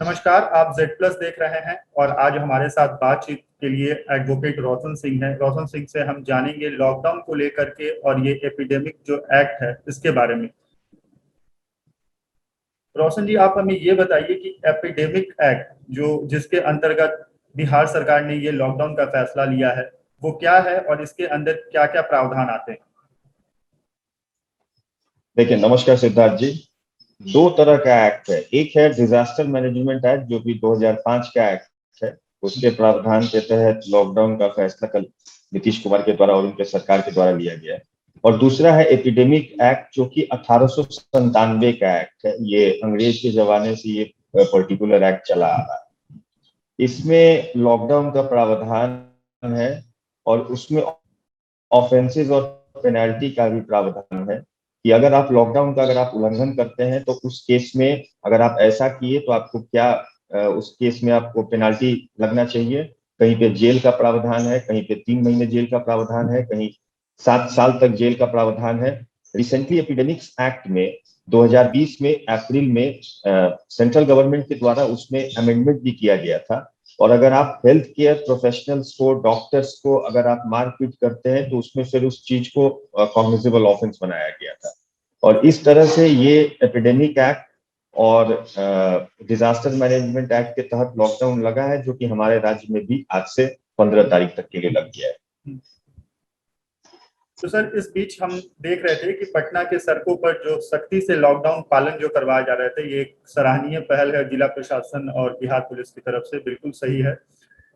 नमस्कार, आप Z plus देख रहे हैं और आज हमारे साथ बातचीत के लिए एडवोकेट रोशन सिंह है। रोशन सिंह से हम जानेंगे लॉकडाउन को लेकर के और ये एपिडेमिक जो एक्ट है इसके बारे में। रोशन जी, आप हमें ये बताइए कि एपिडेमिक एक्ट जो जिसके अंतर्गत बिहार सरकार ने ये लॉकडाउन का फैसला लिया है वो क्या है और इसके अंदर क्या क्या प्रावधान आते हैं। देखिए, नमस्कार सिद्धार्थ जी। दो तरह का एक्ट है। एक है डिजास्टर मैनेजमेंट एक्ट जो कि 2005 का एक्ट है। उसके प्रावधान के तहत लॉकडाउन का फैसला कल नीतीश कुमार के द्वारा और उनके सरकार के द्वारा लिया गया है। और दूसरा है एपिडेमिक एक्ट जो कि 1897 का एक्ट है। ये अंग्रेज के जमाने से ये पर्टिकुलर एक्ट चला आ रहा है। इसमें लॉकडाउन का प्रावधान है और उसमें ऑफेंसेस और पेनल्टी का भी प्रावधान है कि अगर आप लॉकडाउन का अगर आप उल्लंघन करते हैं तो उस केस में अगर आप ऐसा किए तो आपको क्या उस केस में आपको पेनल्टी लगना चाहिए। कहीं पे जेल का प्रावधान है, कहीं पे 3 महीने जेल का प्रावधान है, कहीं 7 साल तक जेल का प्रावधान है। रिसेंटली एपिडेमिक्स एक्ट में 2020 में अप्रैल में सेंट्रल गवर्नमेंट के द्वारा उसमें अमेंडमेंट भी किया गया था। और अगर आप हेल्थ केयर प्रोफेशनल्स को, डॉक्टर्स को अगर आप मारपीट करते हैं तो उसमें फिर उस चीज को कॉग्निजेबल ऑफेंस बनाया गया था। और इस तरह से ये एपिडेमिक एक्ट और डिजास्टर मैनेजमेंट एक्ट के तहत लॉकडाउन लगा है, जो कि हमारे राज्य में भी आज से 15 तारीख तक के लिए लग गया है। तो सर, इस बीच हम देख रहे थे कि पटना के सड़कों पर जो सख्ती से लॉकडाउन पालन जो करवाए जा रहे थे, ये एक सराहनीय पहल है जिला प्रशासन और बिहार पुलिस की तरफ से, बिल्कुल सही है।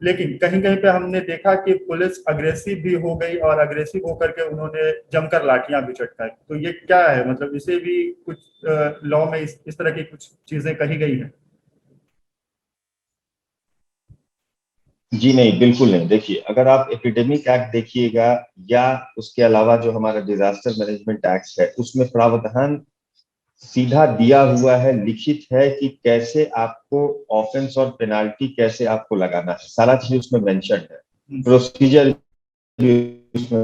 लेकिन कहीं कहीं पे हमने देखा कि पुलिस अग्रेसिव भी हो गई और अग्रेसिव होकर के उन्होंने जमकर लाठियां भी चटकाई। तो ये क्या है, मतलब इसे भी कुछ लॉ में इस तरह की कुछ चीजें कही गई हैं? जी नहीं, बिल्कुल नहीं। देखिए, अगर आप एपिडेमिक एक्ट देखिएगा या उसके अलावा जो हमारा डिजास्टर मैनेजमेंट एक्ट है, उसमें प्रावधान सीधा दिया हुआ है, लिखित है कि कैसे आपको ऑफेंस और पेनाल्टी कैसे आपको लगाना है। सारा चीज उसमें मेंशन है, प्रोसीजर भी उसमें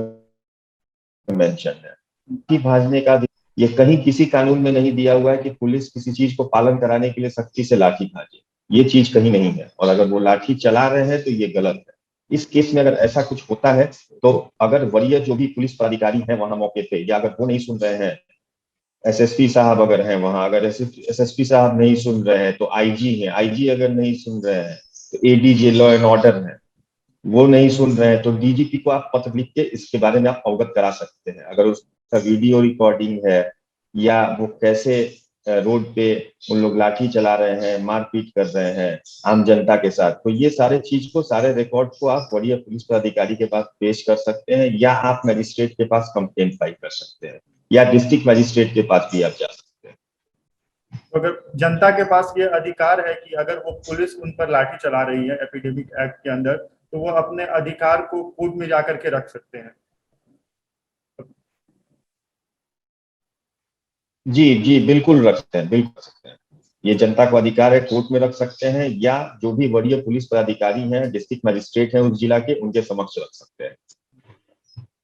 मेंशन है कि भाजने का। ये कहीं किसी कानून में नहीं दिया हुआ है कि पुलिस किसी चीज को पालन कराने के लिए सख्ती से लाठी भाजे। ये चीज कहीं नहीं है। और अगर वो लाठी चला रहे हैं तो ये गलत है। इस केस में अगर ऐसा कुछ होता है तो अगर वरीय जो भी पुलिस पदाधिकारी हैं वहां मौके पे, या अगर वो नहीं सुन रहे हैं, एसएसपी साहब अगर हैं वहां, अगर एसएसपी साहब नहीं सुन रहे हैं तो आईजी हैं, आईजी अगर नहीं सुन रहे हैं तो एडीजी लॉ एंड ऑर्डर है, वो नहीं सुन रहे हैं तो डीजीपी को आप पत्र लिख के इसके बारे में आप अवगत करा सकते हैं। अगर उसका वीडियो रिकॉर्डिंग है या वो कैसे रोड पे उन लोग लाठी चला रहे हैं, मारपीट कर रहे हैं आम जनता के साथ, तो ये सारे चीज को, सारे रिकॉर्ड को आप वरीय पुलिस पदाधिकारी के पास पेश कर सकते हैं, या आप मजिस्ट्रेट के पास कंप्लेंट फाइल कर सकते हैं, या डिस्ट्रिक्ट मजिस्ट्रेट के पास भी आप जा सकते हैं। तो अगर जनता के पास ये अधिकार है कि अगर वो पुलिस उन पर लाठी चला रही है एपिडेमिक एक्ट के अंदर, तो वो अपने अधिकार को कोर्ट में जाकर के रख सकते हैं। जी जी, बिल्कुल रख सकते हैं, बिल्कुल रख सकते हैं। ये जनता को अधिकार है, कोर्ट में रख सकते हैं, या जो भी वरीय पुलिस पदाधिकारी हैं, डिस्ट्रिक्ट मजिस्ट्रेट हैं उस जिला के, उनके समक्ष रख सकते हैं।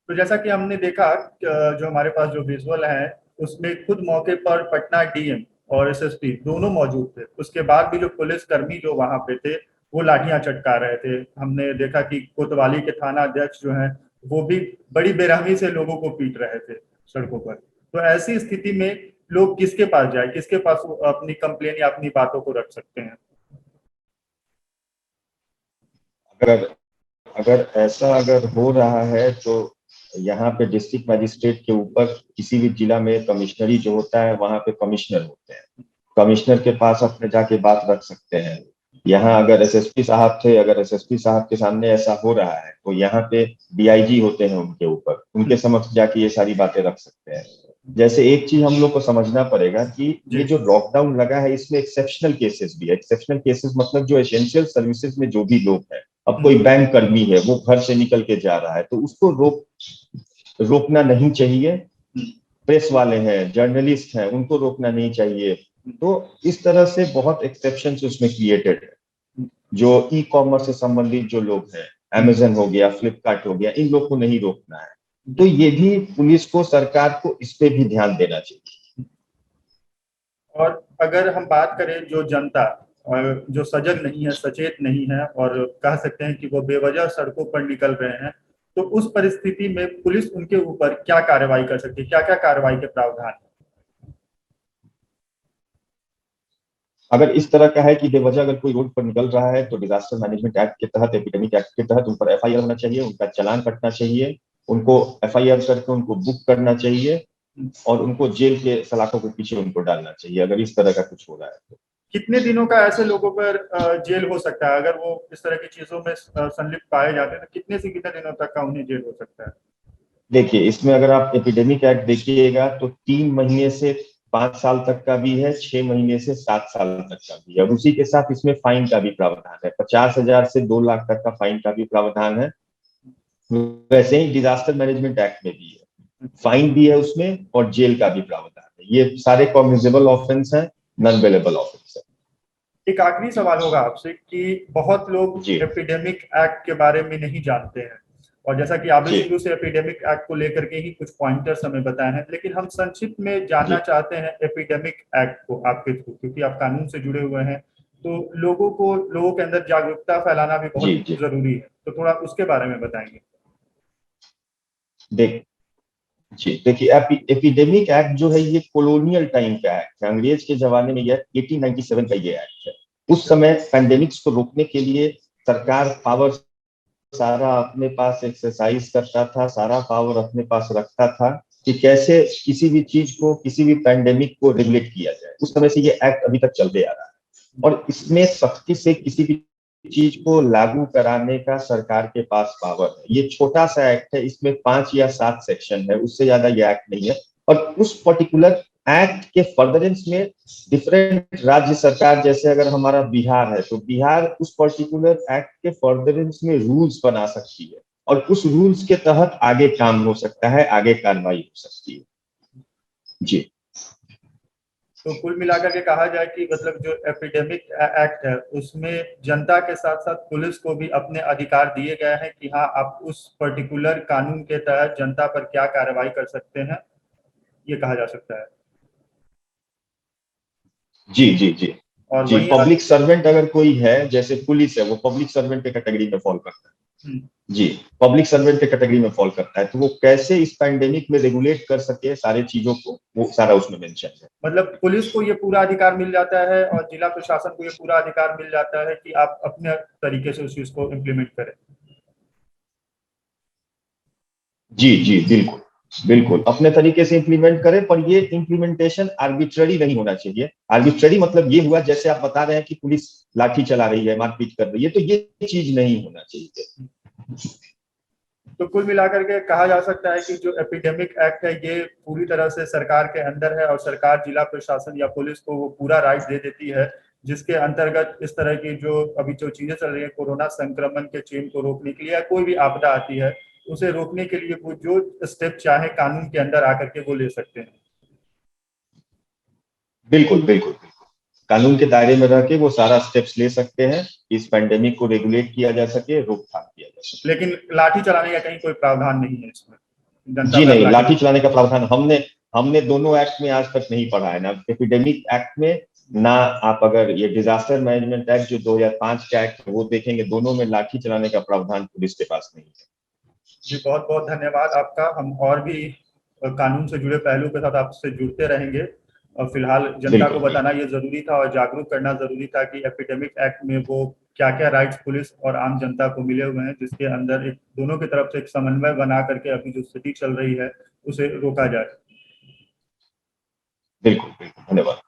तो जैसा कि हमने देखा, जो हमारे पास जो विजुअल है उसमें खुद मौके पर पटना डीएम और एसएसपी दोनों मौजूद थे। उसके बाद भी जो पुलिस कर्मी जो वहां पे थे वो लाठियां चटका रहे थे। हमने देखा कि कोतवाली के थाना अध्यक्ष जो हैं वो भी बड़ी बेरहमी से लोगों को पीट रहे थे सड़कों पर। तो ऐसी स्थिति में लोग किसके पास जाए, किसके पास वो अपनी कंप्लेन या अपनी बातों को रख सकते हैं? अगर अगर ऐसा अगर हो रहा है तो यहाँ पे डिस्ट्रिक्ट मजिस्ट्रेट के ऊपर किसी भी जिला में कमिश्नरी जो होता है वहां पे कमिश्नर होते हैं। कमिश्नर के पास अपने जाके बात रख सकते हैं। यहाँ अगर एसएसपी साहब थे, अगर एसएसपी साहब के सामने ऐसा हो रहा है तो यहाँ पे डीआईजी होते हैं उनके ऊपर, उनके समक्ष जाके ये सारी बातें रख सकते हैं। जैसे एक चीज हम लोग को समझना पड़ेगा कि ये जी। जो लॉकडाउन लगा है इसमें एक्सेप्शनल केसेस भी है। एक्सेप्शनल केसेस मतलब जो एसेंशियल सर्विसेज में जो भी लोग हैं, अब कोई बैंक कर्मी है वो घर से निकल के जा रहा है तो उसको रोकना नहीं चाहिए। प्रेस वाले हैं, जर्नलिस्ट हैं, उनको रोकना नहीं चाहिए। तो इस तरह से बहुत एक्सेप्शन उसमें क्रिएटेड है। जो ई कॉमर्स से संबंधित जो लोग हैं, अमेजन हो गया, फ्लिपकार्ट हो गया, इन लोग को नहीं रोकना है। तो ये भी पुलिस को, सरकार को इस पे भी ध्यान देना चाहिए। और अगर हम बात करें जो जनता जो सजग नहीं है, सचेत नहीं है, और कह सकते हैं कि वो बेवजह सड़कों पर निकल रहे हैं, तो उस परिस्थिति में पुलिस उनके ऊपर क्या कार्रवाई कर सकती है, क्या क्या कार्रवाई के प्रावधान है? अगर इस तरह का है कि बेवजह अगर कोई रोड पर निकल रहा है तो डिजास्टर मैनेजमेंट एक्ट के तहत, एपिडेमिक एक्ट के तहत उन पर एफआईआर होना चाहिए, उनका चालान कटना चाहिए, उनको एफआईआर करके उनको बुक करना चाहिए और उनको जेल के सलाखों के पीछे उनको डालना चाहिए, अगर इस तरह का कुछ हो रहा है तो। कितने दिनों का ऐसे लोगों पर जेल हो सकता है अगर वो इस तरह की चीजों में संलिप्त पाए जाते हैं, तो कितने से कितने दिनों तक का उन्हें जेल हो सकता है? देखिए, इसमें अगर आप एपिडेमिक एक्ट देखिएगा तो 3 महीने से 5 साल तक का भी है, 6 महीने से 7 साल तक का भी है, और उसी के साथ इसमें फाइन का भी प्रावधान है, 50,000 से 2 लाख तक का फाइन का भी प्रावधान है। वैसे ही डिजास्टर मैनेजमेंट एक्ट में भी है, फाइन भी है उसमें और जेल का भी प्रावधान है। ये सारे कॉग्निजेबल ऑफेंस है, नॉन बेलेबल ऑफेंस है। एक आखिरी सवाल होगा आपसे कि बहुत लोग जी एपिडेमिक एक्ट के बारे में नहीं जानते हैं, और जैसा कि आपने जी शुरू से एपिडेमिक एक्ट को लेकर के ही कुछ पॉइंटर्स हमें बताए हैं, लेकिन हम संक्षिप्त में जानना जी चाहते हैं एपिडेमिक एक्ट को आपके थ्रू, क्योंकि आप कानून से जुड़े हुए हैं, तो लोगों के अंदर जागरूकता फैलाना भी जी बहुत जी जरूरी है, तो थोड़ा उसके बारे में बताएंगे। देख जी देखिए, एपिडेमिक एक्ट जो है ये कॉलोनियल टाइम का एक्ट है, अंग्रेज के जमाने में, यह 1897 का ये एक्ट है। उस समय पैंडेमिक्स को रोकने के लिए सरकार पावर सारा अपने पास एक्सरसाइज करता था, सारा पावर अपने पास रखता था कि कैसे किसी भी चीज को, किसी भी पैंडेमिक को रेगुलेट किया जाए। उस समय से ये एक्ट अभी तक चलते आ रहा है और इसमें सख्ती से किसी भी चीज को लागू कराने का सरकार के पास पावर है। ये छोटा सा एक्ट है, इसमें 5 या 7 सेक्शन है, उससे ज्यादा ये एक्ट नहीं है। और उस पर्टिकुलर एक्ट के फर्दरेंस में डिफरेंट राज्य सरकार, जैसे अगर हमारा बिहार है तो बिहार उस पर्टिकुलर एक्ट के फर्दरेंस में रूल्स बना सकती है और उस रूल्स के तहत आगे काम हो सकता है, आगे कार्रवाई हो सकती है। जी तो कुल मिलाकर के कहा जाए कि मतलब जो एपिडेमिक एक्ट है उसमें जनता के साथ साथ पुलिस को भी अपने अधिकार दिए गए हैं कि हाँ, आप उस पर्टिकुलर कानून के तहत जनता पर क्या कार्रवाई कर सकते हैं, ये कहा जा सकता है। जी जी जी और जी वहीं पब्लिक सर्वेंट अगर कोई है, जैसे पुलिस है, वो पब्लिक सर्वेंट के कैटेगरी में फॉल करता है। जी, पब्लिक सर्वेंट के कैटेगरी में फॉल करता है, तो वो कैसे इस पैंडेमिक में रेगुलेट कर सके सारे चीजों को, वो सारा उसमें मेंशन है। मतलब पुलिस को ये पूरा अधिकार मिल जाता है और जिला प्रशासन को ये पूरा अधिकार मिल जाता है कि आप अपने तरीके से उस चीज को इम्प्लीमेंट करें। जी जी बिल्कुल, बिल्कुल अपने तरीके से इंप्लीमेंट करें, पर ये इंप्लीमेंटेशन आर्बिट्ररी नहीं होना चाहिए। आर्बिट्ररी मतलब ये हुआ जैसे आप बता रहे हैं कि पुलिस लाठी चला रही है, मारपीट कर रही है, तो ये चीज नहीं होना चाहिए। तो कुल मिलाकर के कहा जा सकता है कि जो एपिडेमिक एक्ट है ये पूरी तरह से सरकार के अंदर है और सरकार जिला प्रशासन या पुलिस को वो पूरा राइट दे देती है, जिसके अंतर्गत इस तरह की जो अभी जो चीजें चल रही है कोरोना संक्रमण के चेन को रोकने के लिए या कोई भी आपदा आती है उसे रोकने के लिए वो जो स्टेप चाहे कानून के अंदर आकर के वो ले सकते हैं। बिल्कुल बिल्कुल बिल्कुल, कानून के दायरे में रह के वो सारा स्टेप्स ले सकते हैं, इस पैंडेमिक को रेगुलेट किया जा सके, रोकथाम किया जा सके। लेकिन लाठी चलाने का कहीं कोई प्रावधान नहीं है इसमें, जनता जी पर नहीं, लाठी। लाठी चलाने का प्रावधान हमने हमने दोनों एक्ट में आज तक नहीं पढ़ा है, ना एपिडेमिक एक्ट में, ना आप अगर ये डिजास्टर मैनेजमेंट एक्ट जो 2005 का एक्ट है वो देखेंगे, दोनों में लाठी चलाने का प्रावधान पुलिस के पास नहीं है। जी बहुत बहुत धन्यवाद आपका। हम और भी कानून से जुड़े पहलू के साथ आपसे जुड़ते रहेंगे, और फिलहाल जनता को बिल्कुल बताना बिल्कुल ये जरूरी था और जागरूक करना जरूरी था कि एपिडेमिक एक्ट में वो क्या क्या राइट्स पुलिस और आम जनता को मिले हुए हैं, जिसके अंदर एक दोनों की तरफ से एक समन्वय बना करके अभी जो स्थिति चल रही है उसे रोका जाए। बिल्कुल बिल्कुल, धन्यवाद।